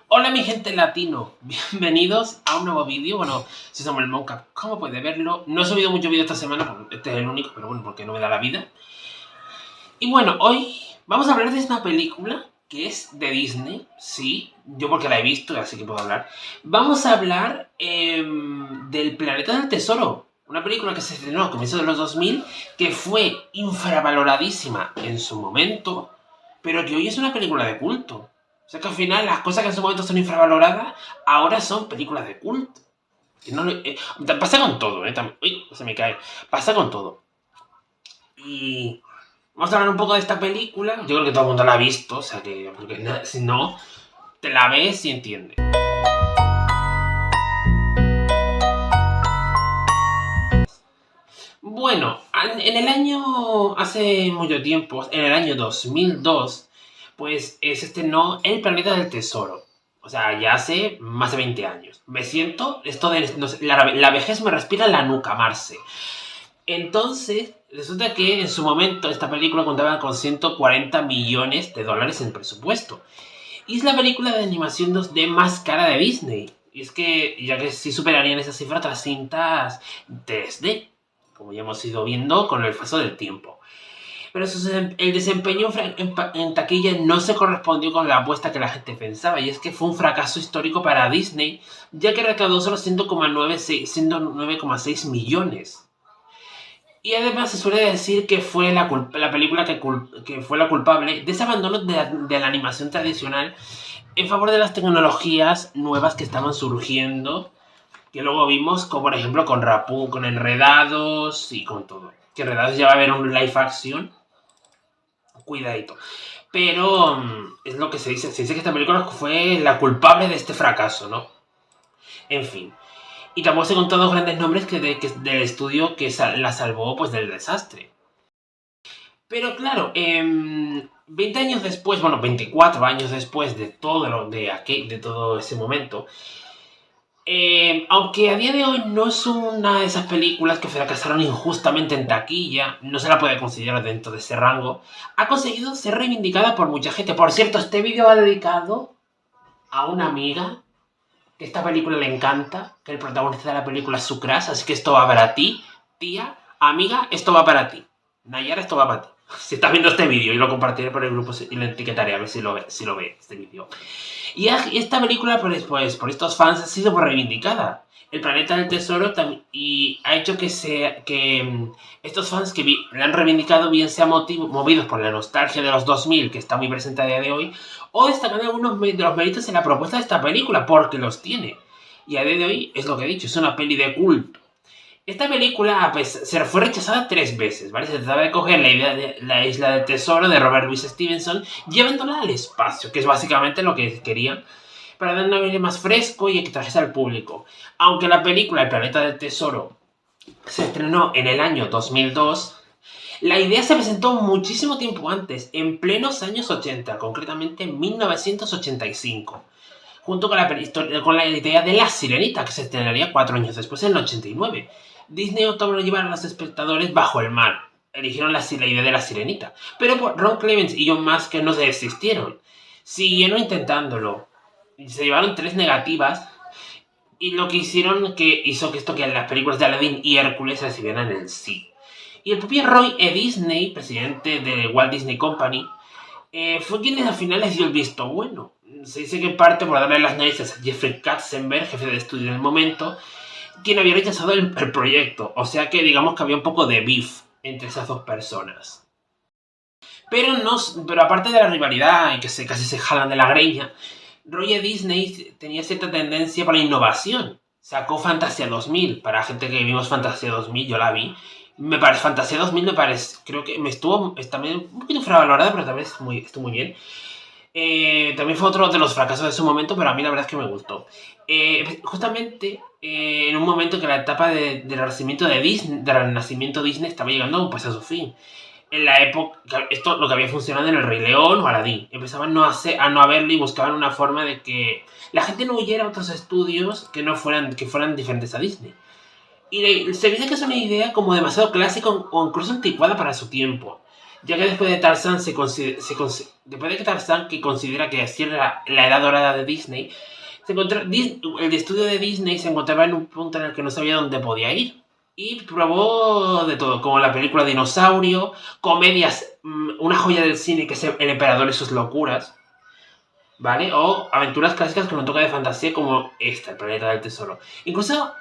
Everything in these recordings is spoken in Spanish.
Hola mi gente latino, bienvenidos a un nuevo vídeo. Bueno, soy Samuel Monca, como puede verlo, no he subido mucho vídeo esta semana, porque este es el único, pero bueno, porque no me da la vida. Y bueno, hoy vamos a hablar de esta película que es de Disney, sí, yo porque la he visto, así que puedo hablar. Vamos a hablar del Planeta del Tesoro, una película que se estrenó a comienzos de los 2000, que fue infravaloradísima en su momento, pero que hoy es una película de culto. O sea que al final las cosas que en su momento son infravaloradas, ahora son películas de culto. Que no, pasa con todo, uy, se me cae. Pasa con todo. Y vamos a hablar un poco de esta película. Yo creo que todo el mundo la ha visto, o sea que, porque si no, te la ves y entiendes. Bueno, en el año, hace mucho tiempo, en el año 2002, pues se estrenó El Planeta del Tesoro. O sea, ya hace más de 20 años. Me siento, esto de, no sé, la vejez me respira en la nuca, Marce. Entonces, resulta que en su momento esta película contaba con 140 millones de dólares en presupuesto. Y es la película de animación 2D más cara de Disney. Y es que, ya que sí superarían esa cifra otras cintas 3D, como ya hemos ido viendo con el paso del tiempo. Pero el desempeño en taquilla no se correspondió con la apuesta que la gente pensaba, y es que fue un fracaso histórico para Disney, ya que recaudó solo 109,6 millones. Y además se suele decir que fue la película que fue la culpable de ese abandono de la animación tradicional en favor de las tecnologías nuevas que estaban surgiendo, que luego vimos, como por ejemplo con Rapunzel, con Enredados y con todo. Que Enredados ya va a haber un live action, cuidadito. Pero es lo que se dice que esta película fue la culpable de este fracaso, ¿no? En fin. Y tampoco se contado grandes nombres del estudio que la salvó pues del desastre. Pero claro, 20 años después, bueno, 24 años después de de todo ese momento, aunque a día de hoy no es una de esas películas que fracasaron injustamente en taquilla, no se la puede considerar dentro de ese rango, ha conseguido ser reivindicada por mucha gente. Por cierto, este vídeo va dedicado a una amiga que esta película le encanta, que el protagonista de la película es su crush, así que esto va para ti, tía, amiga, esto va para ti. Nayara, esto va para ti. Si estás viendo este vídeo, y lo compartiré por el grupo y lo etiquetaré a ver si lo ve este vídeo. Y esta película, pues, por estos fans ha sido reivindicada. El Planeta del Tesoro y ha hecho que estos fans que la han reivindicado bien sean movidos por la nostalgia de los 2000, que está muy presente a día de hoy, o destacan algunos de los méritos en la propuesta de esta película, porque los tiene. Y a día de hoy, es lo que he dicho, es una peli de culto. Esta película se fue rechazada 3 veces, ¿vale? Se trataba de coger la idea de la isla del tesoro de Robert Louis Stevenson, llevándola al espacio, que es básicamente lo que querían, para dar un aire más fresco y que trajese al público. Aunque la película El Planeta del Tesoro se estrenó en el año 2002, la idea se presentó muchísimo tiempo antes, en plenos años 80, concretamente en 1985, junto con la idea de La Sirenita, que se estrenaría 4 años después, en el 89. Disney optó por llevar a los espectadores bajo el mar. Eligieron la idea de La Sirenita. Pero Ron Clements y John Musker no se desistieron. Siguieron intentándolo. Se llevaron 3 negativas. Y lo que hicieron que las películas de Aladdin y Hércules recibieran el sí. Y el propio Roy E. Disney, presidente de Walt Disney Company, fue quien al final les dio el visto bueno. Se dice que en parte por darle las narices a Jeffrey Katzenberg, jefe de estudio en el momento, quien había rechazado el proyecto. O sea que digamos que había un poco de beef entre esas dos personas. Pero aparte de la rivalidad y que casi se jalan de la greña, Roger Disney tenía cierta tendencia para la innovación. Sacó Fantasia 2000. Para gente que vimos Fantasia 2000, yo la vi. Fantasia 2000 me parece, creo que también un poquito infravalorada, pero también estuvo muy bien. También fue otro de los fracasos de su momento, pero a mí la verdad es que me gustó. Justamente en un momento que la etapa del renacimiento de Disney, estaba llegando pues a su fin. En la época, esto lo que había funcionado en El Rey León o Aladdin. Empezaban a no verlo y buscaban una forma de que la gente no huyera a otros estudios que fueran diferentes a Disney. Y se dice que es una idea como demasiado clásica o incluso anticuada para su tiempo. ya que después de Tarzán después de que Tarzán, que considera que así era la edad dorada de Disney, el estudio de Disney se encontraba en un punto en el que no sabía dónde podía ir. Y probó de todo, como la película Dinosaurio, comedias, una joya del cine que es El Emperador y sus locuras, ¿vale? O aventuras clásicas con un toque de fantasía como esta, El Planeta del Tesoro. Incluso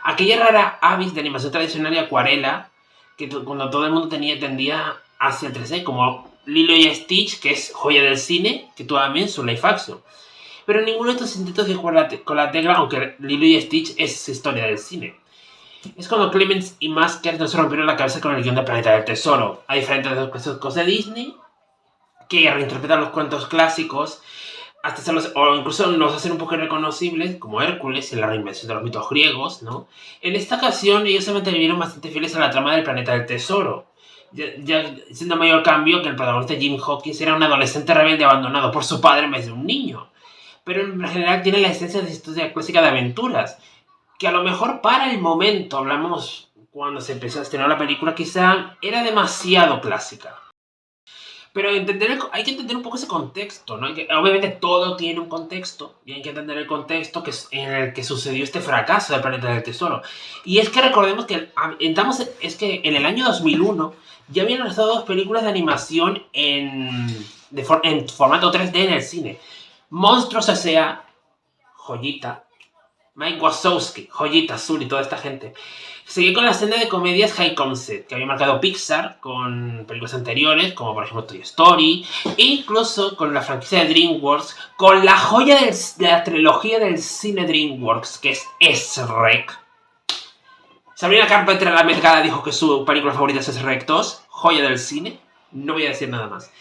aquella rara avis de animación tradicional y acuarela, que cuando todo el mundo tendía hacia el 3D, como Lilo y Stitch, que es joya del cine, que tuvo también su live action. Pero ninguno de estos intentos de jugar con la tecla, aunque Lilo y Stitch es historia del cine. Es cuando Clements y Masker no se rompieron la cabeza con el guión de Planeta del Tesoro. A diferencia de los clásicos de Disney, que reinterpretan los cuentos clásicos hasta hacerlos, o incluso los hacen un poco irreconocibles, como Hércules y la reinvención de los mitos griegos, ¿no? En esta ocasión ellos se mantuvieron bastante fieles a la trama del Planeta del Tesoro, ya siendo mayor cambio que el protagonista Jim Hawkins era un adolescente rebelde abandonado por su padre en vez de un niño. Pero en general tiene la esencia de historia clásica de aventuras, que a lo mejor para el momento, hablamos cuando se empezó a estrenar la película, quizá era demasiado clásica. Pero hay que entender un poco ese contexto, ¿no? Obviamente todo tiene un contexto y hay que entender el contexto en el que sucedió este fracaso del Planeta del Tesoro. Y es que recordemos que en el año 2001 ya habían lanzado 2 películas de animación en formato 3D en el cine. Monstruos S.A., joyita. Mike Wazowski, joyita azul y toda esta gente. Seguí con la senda de comedias high concept que había marcado Pixar con películas anteriores, como por ejemplo Toy Story, e incluso con la franquicia de DreamWorks, con la joya de la trilogía del cine DreamWorks, que es Shrek. Sabrina Carpenter la Met Gala dijo que su película favorita es Shrek 2, joya del cine, no voy a decir nada más.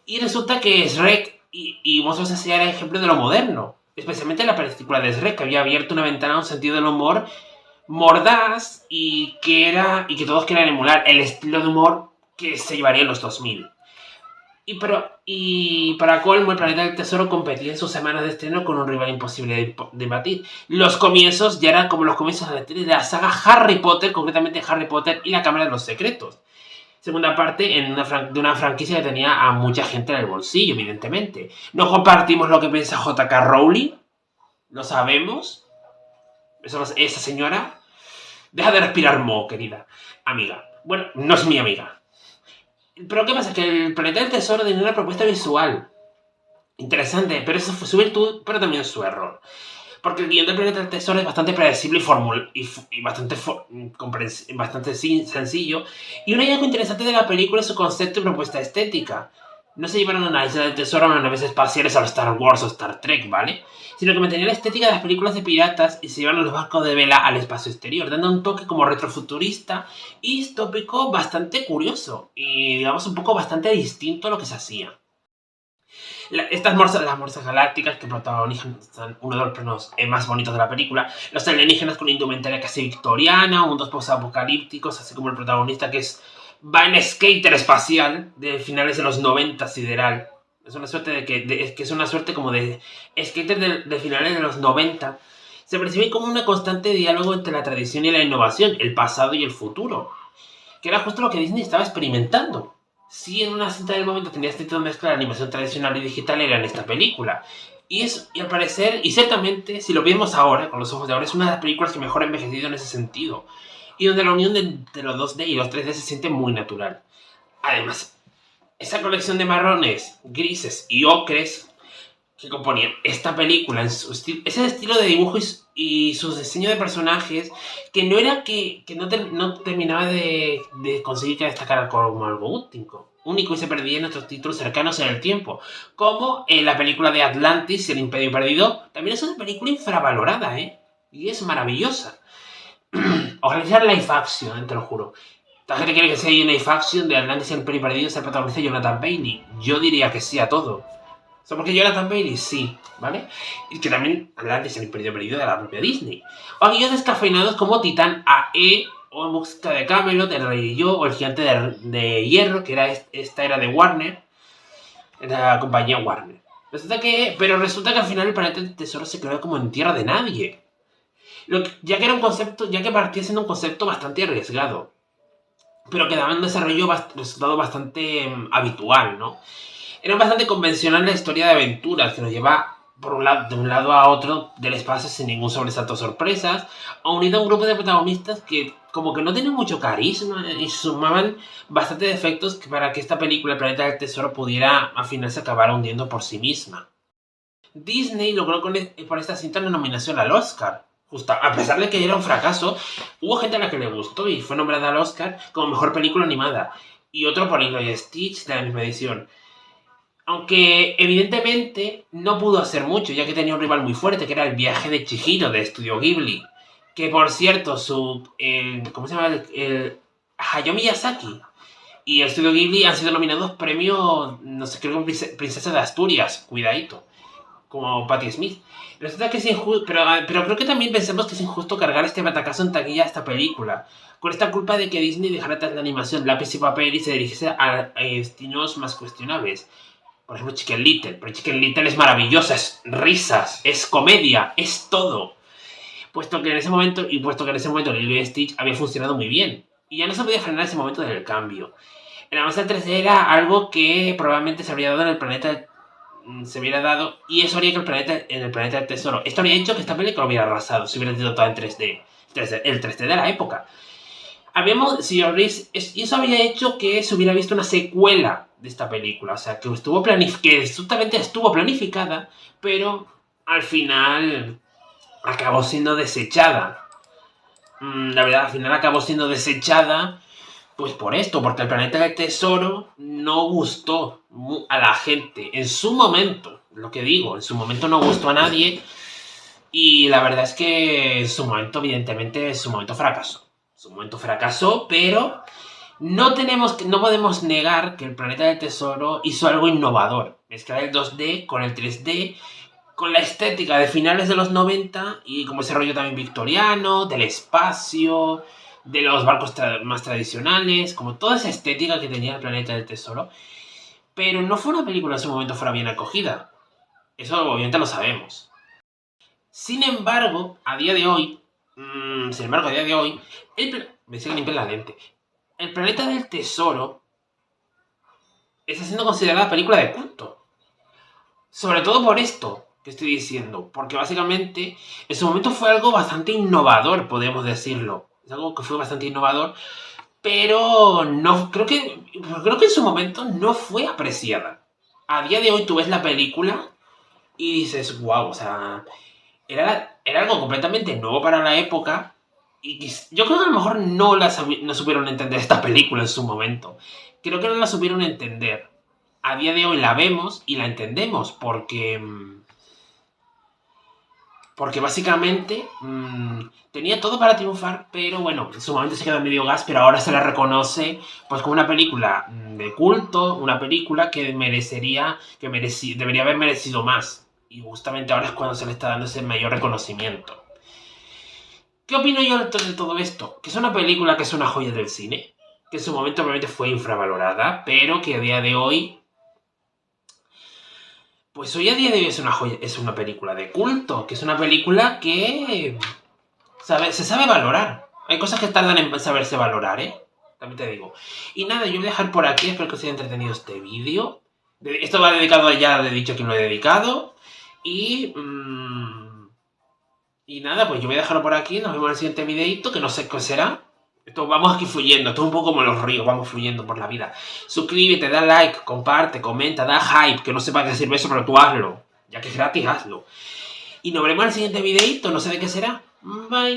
Y resulta que Shrek y Monstruos S.A. era ejemplo de lo moderno, especialmente la película de Shrek, que había abierto una ventana a un sentido del humor mordaz y que todos querían emular el estilo de humor que se llevaría en los 2000. Y para colmo, el Planeta del Tesoro competía en sus semanas de estreno con un rival imposible de batir. Los comienzos ya eran como los comienzos de la saga Harry Potter, concretamente Harry Potter y la Cámara de los Secretos. Segunda parte de una franquicia que tenía a mucha gente en el bolsillo, evidentemente. No compartimos lo que piensa J.K. Rowling, lo sabemos. Esa señora deja de respirar moho, querida amiga. Bueno, no es mi amiga. Pero ¿qué pasa? Que el Planeta del Tesoro tenía una propuesta visual interesante, pero eso fue su virtud, pero también su error. Porque el guión del Planeta del Tesoro es bastante predecible y bastante sencillo. Y un hallazgo interesante de la película es su concepto y propuesta estética. No se llevaron a una isla del tesoro a unas naves espaciales a los Star Wars o Star Trek, ¿vale? Sino que mantenían la estética de las películas de piratas y se llevaron los barcos de vela al espacio exterior, dando un toque como retrofuturista y distópico bastante curioso y, digamos, un poco bastante distinto a lo que se hacía. Las morsas galácticas que protagonizan uno de los planos más bonitos de la película, los alienígenas con indumentaria casi victoriana, mundos post-apocalípticos, así como el protagonista que va en skater espacial de finales de los 90 sideral. Es una suerte es una suerte como de skater de finales de los 90. Se percibe como un constante diálogo entre la tradición y la innovación, el pasado y el futuro, que era justo lo que Disney estaba experimentando. Si en una cinta del momento tenía este tipo de mezcla de animación tradicional y digital, era en esta película. Y al parecer, y ciertamente, si lo vemos ahora, con los ojos de ahora, es una de las películas que mejor ha envejecido en ese sentido. Y donde la unión de los 2D y los 3D se siente muy natural. Además, esa colección de marrones, grises y ocres que componían esta película, ese estilo de dibujo y su diseño de personajes, que no era que no terminaba de conseguir que destacara como algo único y se perdía en otros títulos cercanos en el tiempo, como la película de Atlantis, El Imperio Perdido. También es una película infravalorada, y es maravillosa. Ojalá sea live action, te lo juro. La gente quiere que sea una live action de Atlantis, El Imperio Perdido, se protagoniza Jonathan Bailey. Yo diría que sí a todo. ¿Por qué Jonathan Bailey? Sí, ¿vale? Y que también Atlantis, El Imperio Perdido de la propia Disney. O aquellos descafeinados como Titán AE, o En Busca de Camelot, El Rey y Yo, o El Gigante de Hierro, que esta era de Warner, de la compañía Warner. Resulta que al final el Planeta del Tesoro se quedó como en tierra de nadie. Ya que partía siendo un concepto bastante arriesgado. pero que daban un desarrollo resultado bastante habitual, ¿no? Era bastante convencional la historia de aventuras que nos lleva por un lado, de un lado a otro del espacio sin ningún sobresalto o sorpresas, unido a un grupo de protagonistas que como que no tienen mucho carisma y sumaban bastante defectos para que esta película, El Planeta del Tesoro, pudiera al final se acabar hundiendo por sí misma. Disney logró por esta cinta una nominación al Oscar. Justo, a pesar de que era un fracaso, hubo gente a la que le gustó y fue nombrada al Oscar como mejor película animada. Y otro por Lilo y Stitch de la misma edición. Aunque evidentemente no pudo hacer mucho, ya que tenía un rival muy fuerte, que era El Viaje de Chihiro de Estudio Ghibli. Que por cierto, ¿cómo se llama? El Hayao Miyazaki y el Estudio Ghibli han sido nominados premio, no sé, creo que Princesa de Asturias, cuidadito, como Patti Smith. Resulta que es injusto, pero creo que también pensamos que es injusto cargar este batacazo en taquilla a esta película, con esta culpa de que Disney dejara atrás la animación lápiz y papel y se dirigiese a destinos más cuestionables. Por ejemplo, Chicken Little. Pero Chicken Little es maravillosa, es risas, es comedia, es todo. Puesto que en ese momento Lilo y Stitch había funcionado muy bien. Y ya no se podía frenar ese momento del cambio. El avance del 3D era algo que probablemente se habría dado en el planeta. Se hubiera dado. Y eso haría que en el planeta del tesoro. Esto habría hecho que esta película hubiera arrasado. Si hubiera sido todo en 3D. El 3D de la época. Y eso habría hecho que se hubiera visto una secuela de esta película. O sea, que justamente estuvo planificada, pero al final acabó siendo desechada. La verdad, al final acabó siendo desechada, pues por esto, porque El Planeta del Tesoro no gustó a la gente en su momento. Lo que digo, en su momento no gustó a nadie. Y la verdad es que en su momento, evidentemente, fracasó. Su momento fracasó, pero no podemos negar que El Planeta del Tesoro hizo algo innovador. Mezclar el 2D con el 3D, con la estética de finales de los 90 y como ese rollo también victoriano, del espacio, de los barcos más tradicionales, como toda esa estética que tenía El Planeta del Tesoro. Pero no fue una película en su momento fuera bien acogida. Eso obviamente lo sabemos. Sin embargo, a día de hoy, me sigue limpiando la lente. El Planeta del Tesoro está siendo considerada película de culto. Sobre todo por esto que estoy diciendo. Porque básicamente en su momento fue algo bastante innovador, podemos decirlo. Es algo que fue bastante innovador. Pero no creo que en su momento no fue apreciada. A día de hoy tú ves la película y dices, wow, o sea, era algo completamente nuevo para la época. Y yo creo que a lo mejor no supieron entender esta película en su momento. Creo que no la supieron entender. A día de hoy la vemos y la entendemos porque básicamente tenía todo para triunfar, pero bueno, en su momento se quedó en medio gas, pero ahora se la reconoce pues como una película de culto, una película que debería haber merecido más. Y justamente ahora es cuando se le está dando ese mayor reconocimiento. ¿Qué opino yo de todo esto? Que es una película que es una joya del cine, que en su momento probablemente fue infravalorada, pero que a día de hoy... Pues hoy a día de hoy es una joya, es una película de culto, que es una película que se sabe valorar. Hay cosas que tardan en saberse valorar, ¿eh? También te digo. Y nada, yo voy a dejar por aquí, espero que os haya entretenido este vídeo. Esto va dedicado, ya he dicho quién lo he dedicado. Y nada, pues yo voy a dejarlo por aquí, nos vemos en el siguiente videito, que no sé qué será. Vamos aquí fluyendo, esto es un poco como los ríos, vamos fluyendo por la vida. Suscríbete, da like, comparte, comenta, da hype, que no sé para qué sirve eso, pero tú hazlo. Ya que es gratis, hazlo. Y nos veremos en el siguiente videito, no sé de qué será. Bye.